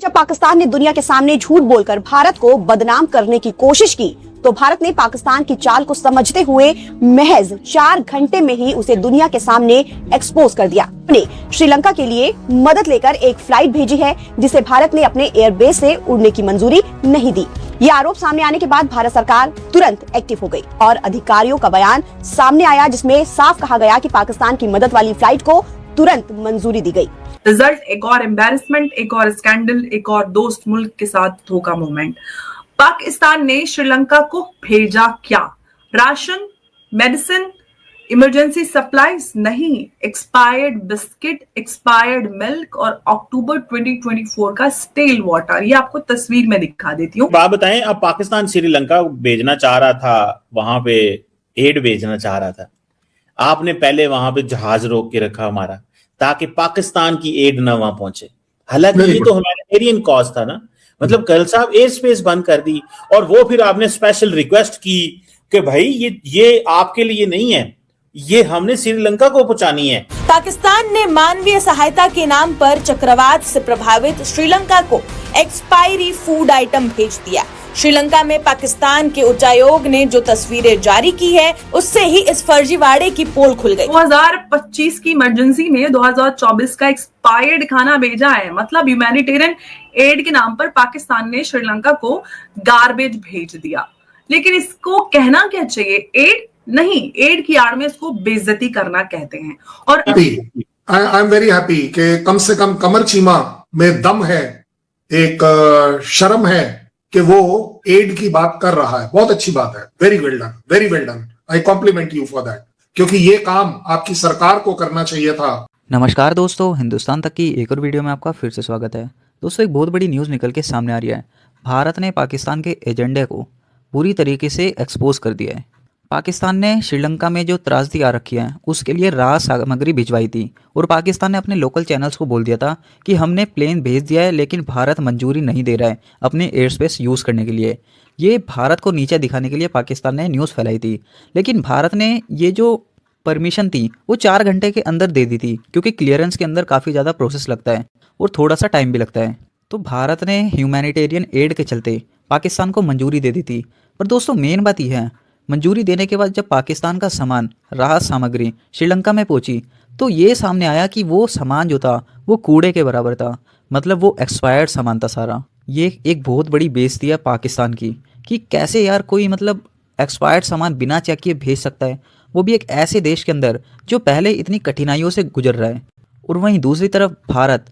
जब पाकिस्तान ने दुनिया के सामने झूठ बोलकर भारत को बदनाम करने की कोशिश की तो भारत ने पाकिस्तान की चाल को समझते हुए महज 4 घंटे में ही उसे दुनिया के सामने एक्सपोज कर दिया। ने श्रीलंका के लिए मदद लेकर एक फ्लाइट भेजी है जिसे भारत ने अपने एयरबेस से उड़ने की मंजूरी नहीं दी। ये आरोप सामने आने के बाद भारत सरकार तुरंत एक्टिव हो गई और अधिकारियों का बयान सामने आया जिसमें साफ कहा गया कि पाकिस्तान की मदद वाली फ्लाइट को तुरंत मंजूरी दी गई। रिजल्ट एक और एम्बैरेसमेंट, एक और स्कैंडल, एक और दोस्त मुल्क के साथ धोखा मोमेंट। पाकिस्तान ने श्रीलंका को भेजा क्या? राशन, मेडिसिन, इमरजेंसी सप्लाईज नहीं, एक्सपायर्ड बिस्किट, एक्सपायर्ड मिल्क और अक्टूबर 2024 का स्टेल वाटर। ये आपको तस्वीर में दिखा देती हूँ। बात बताएं, अब पाकिस्तान श्रीलंका भेजना चाह रहा था, वहां पे एड भेजना चाह रहा था। आपने पहले वहां पे जहाज रोक के रखा हमारा ताकि पाकिस्तान की एड ना वहां पहुंचे। हालांकि ये तो ह्यूमैनिटेरियन कॉज था ना, मतलब कर्नल साहब एयर स्पेस बंद कर दी और वो फिर आपने स्पेशल रिक्वेस्ट की कि भाई ये आपके लिए नहीं है, ये हमने श्रीलंका को पहुंचानी है। पाकिस्तान ने मानवीय सहायता के नाम पर चक्रवात से प्रभावित श्रीलंका को एक्सपायरी फूड आइटम भेज दिया। श्रीलंका में पाकिस्तान के उच्चायोग ने जो तस्वीरें जारी की है उससे ही इस फर्जीवाड़े की पोल खुल गई। 2025 की इमरजेंसी में 2024 का एक्सपायर्ड खाना भेजा है। मतलब ह्यूमैनिटेरियन एड के नाम पर पाकिस्तान ने श्रीलंका को गार्बेज भेज दिया। लेकिन इसको कहना क्या चाहिए? एड नहीं, एड की आड़ में इसको बेइज्जती करना कहते हैं। और आई एम वेरी हैप्पी कि कम से कम कमर चीमा में दम है, एक शर्म है कि वो एड की बात कर रहा है। बहुत अच्छी बात है, very well done, very well done. I compliment you for that, क्योंकि ये काम आपकी सरकार को करना चाहिए था। नमस्कार दोस्तों, हिंदुस्तान तक की एक और वीडियो में आपका फिर से स्वागत है। दोस्तों, एक बहुत बड़ी न्यूज़ निकल के सामने आ रही है। भारत ने पाकिस्तान के एजेंडे को पूरी तरीके से एक्सपोज कर दिया है। पाकिस्तान ने श्रीलंका में जो त्रासदी आ रखी है उसके लिए राहत सामग्री भिजवाई थी और पाकिस्तान ने अपने लोकल चैनल्स को बोल दिया था कि हमने प्लेन भेज दिया है लेकिन भारत मंजूरी नहीं दे रहा है अपने एयर स्पेस यूज़ करने के लिए। ये भारत को नीचे दिखाने के लिए पाकिस्तान ने न्यूज़ फैलाई थी, लेकिन भारत ने ये जो परमिशन थी वो 4 घंटे के अंदर दे दी थी, क्योंकि क्लियरेंस के अंदर काफ़ी ज़्यादा प्रोसेस लगता है और थोड़ा सा टाइम भी लगता है। तो भारत ने ह्यूमैनिटेरियन एड के चलते पाकिस्तान को मंजूरी दे दी थी। पर दोस्तों, मेन बात यह है, मंजूरी देने के बाद जब पाकिस्तान का सामान, राहत सामग्री श्रीलंका में पहुंची तो ये सामने आया कि वो सामान जो था वो कूड़े के बराबर था। मतलब वो एक्सपायर्ड सामान था सारा। ये एक बहुत बड़ी बेइज्जती है पाकिस्तान की कि कैसे यार कोई मतलब एक्सपायर्ड सामान बिना चेक किए भेज सकता है, वो भी एक ऐसे देश के अंदर जो पहले इतनी कठिनाइयों से गुजर रहा है। और वहीं दूसरी तरफ भारत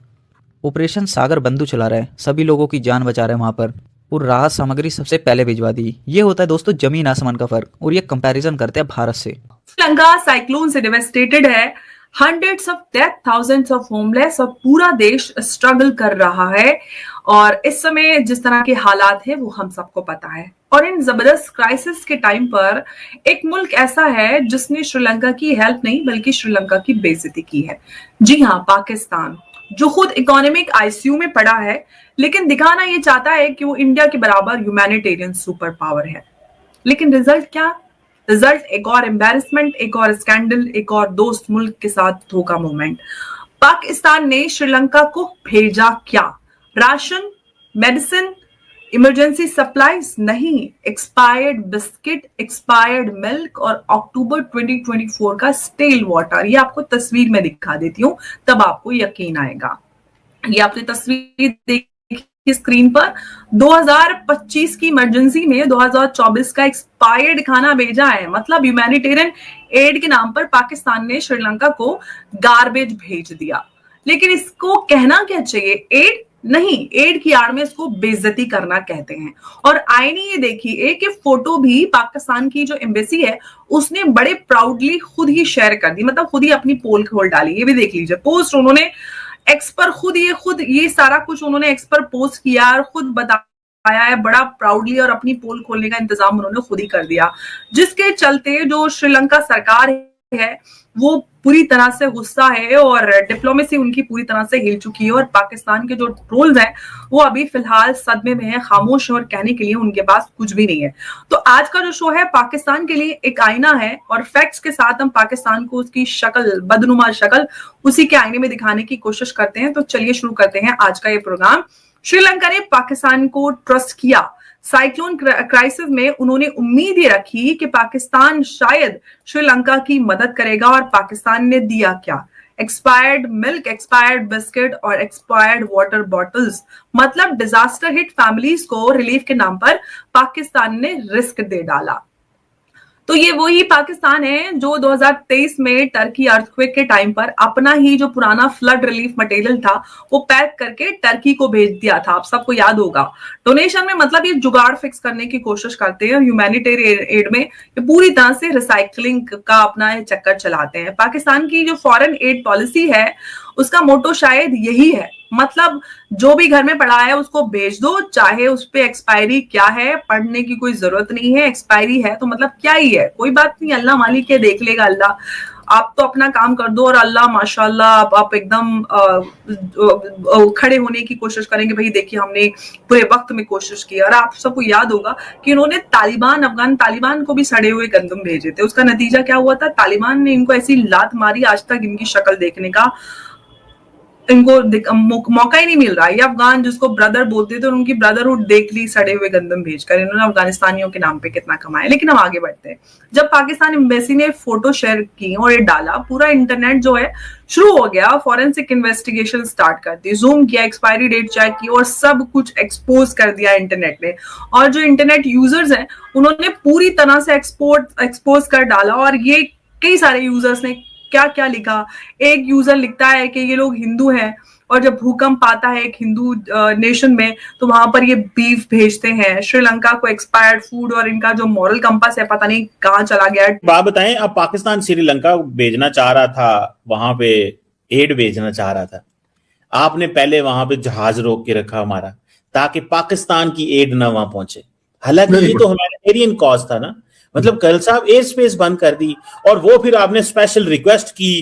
ऑपरेशन सागर बंधु चला रहा है, सभी लोगों की जान बचा रहा है वहाँ पर, और राहत सामग्री सबसे पहले भिजवा दी। ये होता है दोस्तों जमीन आसमान का फर्क, और ये कंपैरिजन करते हैं भारत से। श्रीलंका साइक्लोन से डिवास्टेटेड है, hundreds of death, thousands of homeless, और पूरा देश स्ट्रगल कर रहा है। और इस समय जिस तरह के हालात है वो हम सबको पता है। और इन जबरदस्त क्राइसिस के टाइम पर एक मुल्क ऐसा है जिसने श्रीलंका की हेल्प नहीं बल्कि श्रीलंका की बेइज्जती की है। जी हाँ, पाकिस्तान, जो खुद इकोनॉमिक आईसीयू में पड़ा है लेकिन दिखाना ये चाहता है कि वो इंडिया के बराबर ह्यूमैनिटेरियन सुपर पावर है। लेकिन रिजल्ट क्या? रिजल्ट एक और एम्बैरेसमेंट, एक और स्कैंडल, एक और दोस्त मुल्क के साथ धोखा मोमेंट। पाकिस्तान ने श्रीलंका को भेजा क्या? राशन, मेडिसिन, इमरजेंसी सप्लाईज नहीं, एक्सपायर्ड बिस्किट, एक्सपायर्ड मिल्क और अक्टूबर 2024 का स्टेल वाटर। ये आपको तस्वीर में दिखा देती हूँ, तब आपको यकीन आएगा। ये आपने तस्वीर देखी स्क्रीन पर। 2025 की इमरजेंसी में 2024 का एक्सपायर्ड खाना भेजा है। मतलब ह्यूमैनिटेरियन एड के नाम पर पाकिस्तान ने श्रीलंका को गार्बेज भेज दिया। लेकिन इसको कहना क्या चाहिए? एड नहीं, एड की आड़ में इसको बेइज्जती करना कहते हैं। और आईनी ये देखिए कि फोटो भी पाकिस्तान की जो एम्बेसी है उसने बड़े प्राउडली खुद ही शेयर कर दी, मतलब खुद ही अपनी पोल खोल डाली। ये भी देख लीजिए, पोस्ट उन्होंने एक्स पर खुद ये सारा कुछ उन्होंने एक्स पर पोस्ट किया और खुद बताया है बड़ा प्राउडली, और अपनी पोल खोलने का इंतजाम उन्होंने खुद ही कर दिया। जिसके चलते जो श्रीलंका सरकार है वो पूरी तरह से गुस्सा है और डिप्लोमेसी उनकी पूरी तरह से हिल चुकी है। और पाकिस्तान के जो ट्रोल्स हैं वो अभी फिलहाल सदमे में है, खामोश है और कहने के लिए उनके पास कुछ भी नहीं है। तो आज का जो शो है पाकिस्तान के लिए एक आईना है और फैक्ट्स के साथ हम पाकिस्तान को उसकी शक्ल, बदनुमा शक्ल, उसी के आईने में दिखाने की कोशिश करते हैं। तो चलिए शुरू करते हैं आज का ये प्रोग्राम। श्रीलंका ने पाकिस्तान को ट्रस्ट किया। साइक्लोन क्राइसिस में उन्होंने उम्मीद ये रखी कि पाकिस्तान शायद श्रीलंका की मदद करेगा, और पाकिस्तान ने दिया क्या? एक्सपायर्ड मिल्क, एक्सपायर्ड बिस्किट और एक्सपायर्ड वाटर बॉटल्स। मतलब डिजास्टर हिट फैमिलीज को रिलीफ के नाम पर पाकिस्तान ने रिस्क दे डाला। तो ये वही पाकिस्तान है जो 2023 में टर्की अर्थक्वेक के टाइम पर अपना ही जो पुराना फ्लड रिलीफ मटेरियल था वो पैक करके टर्की को भेज दिया था। आप सबको याद होगा। डोनेशन में मतलब ये जुगाड़ फिक्स करने की कोशिश करते हैं, ह्यूमैनिटेरियन एड में ये पूरी तरह से रिसाइकलिंग का अपना चक्कर चलाते हैं। पाकिस्तान की जो फॉरेन एड पॉलिसी है उसका मोटो शायद यही है, मतलब जो भी घर में पड़ा है उसको बेच दो, चाहे उस पे एक्सपायरी क्या है पढ़ने की कोई जरूरत नहीं है। एक्सपायरी है तो मतलब क्या ही है, कोई बात नहीं, अल्लाह मालिक है, देख लेगा अल्लाह। आप तो अपना काम कर दो और अल्लाह माशाल्लाह आप एकदम खड़े होने की कोशिश करेंगे, भाई देखिए हमने पूरे वक्त में कोशिश की। और आप सबको याद होगा कि उन्होंने अफगान तालिबान को भी सड़े हुए गंदम भेजे थे। उसका नतीजा क्या हुआ था? तालिबान ने इनको ऐसी लात मारी, आज तक इनकी शक्ल देखने का इनको मौका ही नहीं मिल रहा। ये अफगान जिसको ब्रदर बोलते थे, उनकी ब्रदरहुड देख ली सड़े हुए गंदम भेजकर। इन्होंने अफगानिस्तानियों के नाम पे कितना कमाया। लेकिन हम आगे बढ़ते हैं। जब पाकिस्तान एम्बेसी ने फोटो शेयर की और ये डाला, पूरा इंटरनेट जो है शुरू हो गया, फॉरेंसिक इन्वेस्टिगेशन स्टार्ट कर दी, जूम किया, एक्सपायरी डेट चेक की और सब कुछ एक्सपोज कर दिया इंटरनेट ने। और जो इंटरनेट यूजर्स हैं उन्होंने पूरी तरह से एक्सपोज कर डाला। और ये कई सारे यूजर्स ने क्या क्या लिखा। एक यूजर लिखता है कि ये लोग हिंदू हैं और जब भूकंप आता है एक हिंदू नेशन में तो वहां पर ये बीफ भेजते हैं। श्रीलंका को एक्सपायर्ड फूड और इनका जो मॉरल कंपास है पता नहीं कहां चला गया। बात बताएं, अब पाकिस्तान श्रीलंका भेजना चाह रहा था, वहां पे एड भेजना चाह रहा था, आपने पहले वहां पे जहाज रोक के रखा हमारा ताकि पाकिस्तान की एड ना वहां पहुंचे। हालांकि ये तो ह्यूमैनिटेरियन कॉज था ना, मतलब कल साहब एयर स्पेस बंद कर दी और वो फिर आपने स्पेशल रिक्वेस्ट की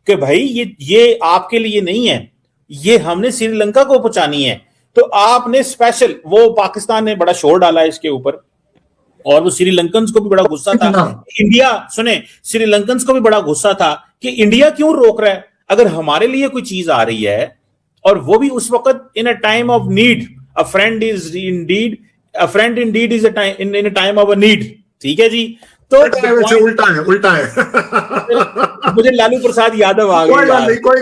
कि भाई ये आपके लिए नहीं है, ये हमने श्रीलंका को पहुंचानी है। तो आपने स्पेशल, वो पाकिस्तान ने बड़ा शोर डाला इसके ऊपर और वो श्रीलंकन को भी बड़ा गुस्सा था। इंडिया सुने, श्रीलंकन को भी बड़ा गुस्सा था कि इंडिया क्यों रोक रहा है अगर हमारे लिए कोई चीज आ रही है, और वो भी उस वक्त in a time of need. A friend is indeed is in a time of a need. ठीक है जी। तो उल्टा है मुझे लालू प्रसाद यादव आ गए। कोई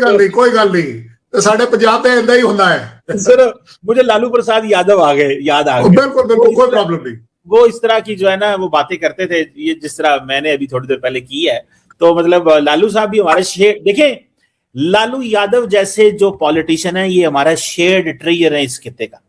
गल नहीं तो साढ़े पंजाब में ऐसा ही होता है सर, मुझे लालू प्रसाद यादव याद आ गए। बिल्कुल कोई प्रॉब्लम नहीं। वो इस तरह की जो है ना वो बातें करते थे, ये जिस तरह मैंने अभी थोड़ी देर पहले की है। तो मतलब लालू साहब भी हमारे शेयर, देखें लालू यादव जैसे जो पॉलिटिशियन है ये हमारा शेयर्ड ट्रेयर है इस खित्ते का।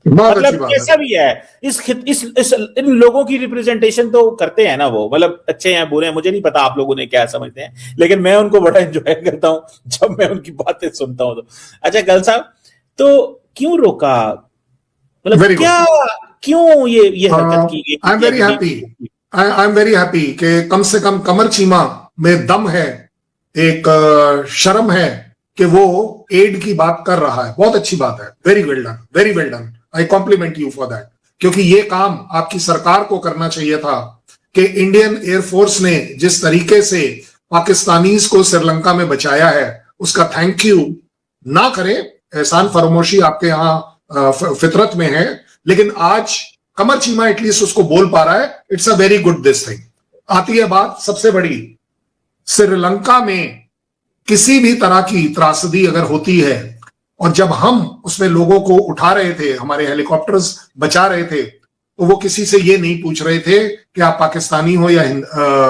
मतलब कैसा भी है इन लोगों की रिप्रेजेंटेशन तो करते हैं ना वो, मतलब अच्छे हैं बुरे हैं मुझे नहीं पता आप लोगों ने क्या समझते हैं, लेकिन मैं उनको बड़ा एंजॉय करता हूं जब मैं उनकी बातें सुनता हूं। तो अच्छा गल साहब, तो क्यों रोका, मतलब क्या क्यों ये हरकत की गई? आई एम वेरी हैप्पी कि कम से कम कमर चीमा में दम है, एक शर्म है कि वो एड की बात कर रहा है। बहुत अच्छी बात है, very well done, very well done. I compliment you for that, क्योंकि ये काम आपकी सरकार को करना चाहिए था कि इंडियन एयरफोर्स ने जिस तरीके से पाकिस्तानीज को श्रीलंका में बचाया है उसका थैंक यू ना करें। एहसान फरामोशी आपके यहाँ फितरत में है, लेकिन आज कमर चीमा एटलीस्ट उसको बोल पा रहा है। It's a very good this thing. आती है बात सबसे बड़ी, श्रीलंका में किसी भी तरह की त्रासदी अगर होती है और जब हम उसमें लोगों को उठा रहे थे, हमारे हेलीकॉप्टर्स बचा रहे थे, तो वो किसी से ये नहीं पूछ रहे थे कि आप पाकिस्तानी हो या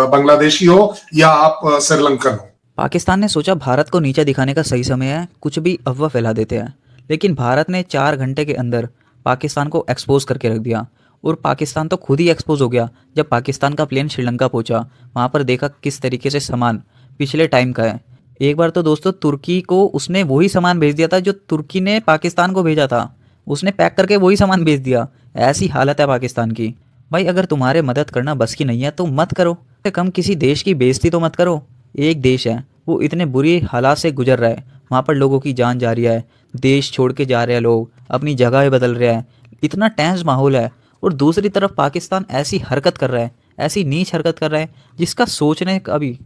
बांग्लादेशी हो या आप श्रीलंकन हो। पाकिस्तान ने सोचा भारत को नीचा दिखाने का सही समय है, कुछ भी अफवाह फैला देते हैं, लेकिन भारत ने 4 घंटे के अंदर पाकिस्तान को एक्सपोज करके रख दिया। और पाकिस्तान तो खुद ही एक्सपोज हो गया जब पाकिस्तान का प्लेन श्रीलंका पहुंचा, वहां पर देखा किस तरीके से सामान पिछले टाइम का है। एक बार तो दोस्तों तुर्की को उसने वही सामान भेज दिया था जो तुर्की ने पाकिस्तान को भेजा था, उसने पैक करके वही सामान भेज दिया। ऐसी हालत है पाकिस्तान की। भाई अगर तुम्हारे मदद करना बस की नहीं है तो मत करो, कम किसी देश की बेइज्जती तो मत करो। एक देश है वो इतने बुरी हालात से गुजर रहा है, वहाँ पर लोगों की जान जा रही है, देश छोड़ के जा रहे हैं लोग, अपनी जगह बदल रहे हैं, इतना टेंस माहौल है। और दूसरी तरफ पाकिस्तान ऐसी हरकत कर रहा है, ऐसी नीच हरकत कर रहा है जिसका सोचने का भी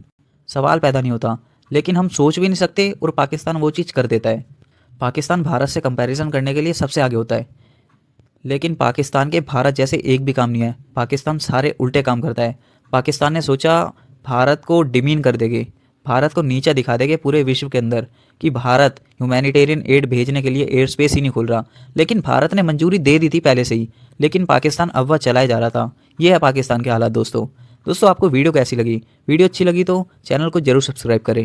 सवाल पैदा नहीं होता, लेकिन हम सोच भी नहीं सकते और पाकिस्तान वो चीज़ कर देता है। पाकिस्तान भारत से कंपैरिजन करने के लिए सबसे आगे होता है, लेकिन पाकिस्तान के भारत जैसे एक भी काम नहीं है। पाकिस्तान सारे उल्टे काम करता है। पाकिस्तान ने सोचा भारत को डिमीन कर देंगे, भारत को नीचा दिखा देंगे पूरे विश्व के अंदर कि भारत ह्यूमैनिटेरियन एड भेजने के लिए एयर स्पेस ही नहीं खोल रहा। लेकिन भारत ने मंजूरी दे दी थी पहले से ही, लेकिन पाकिस्तान अव्वल चलाए जा रहा था। ये है पाकिस्तान के हालात दोस्तों। आपको वीडियो कैसी लगी? वीडियो अच्छी लगी तो चैनल को जरूर सब्सक्राइब करें।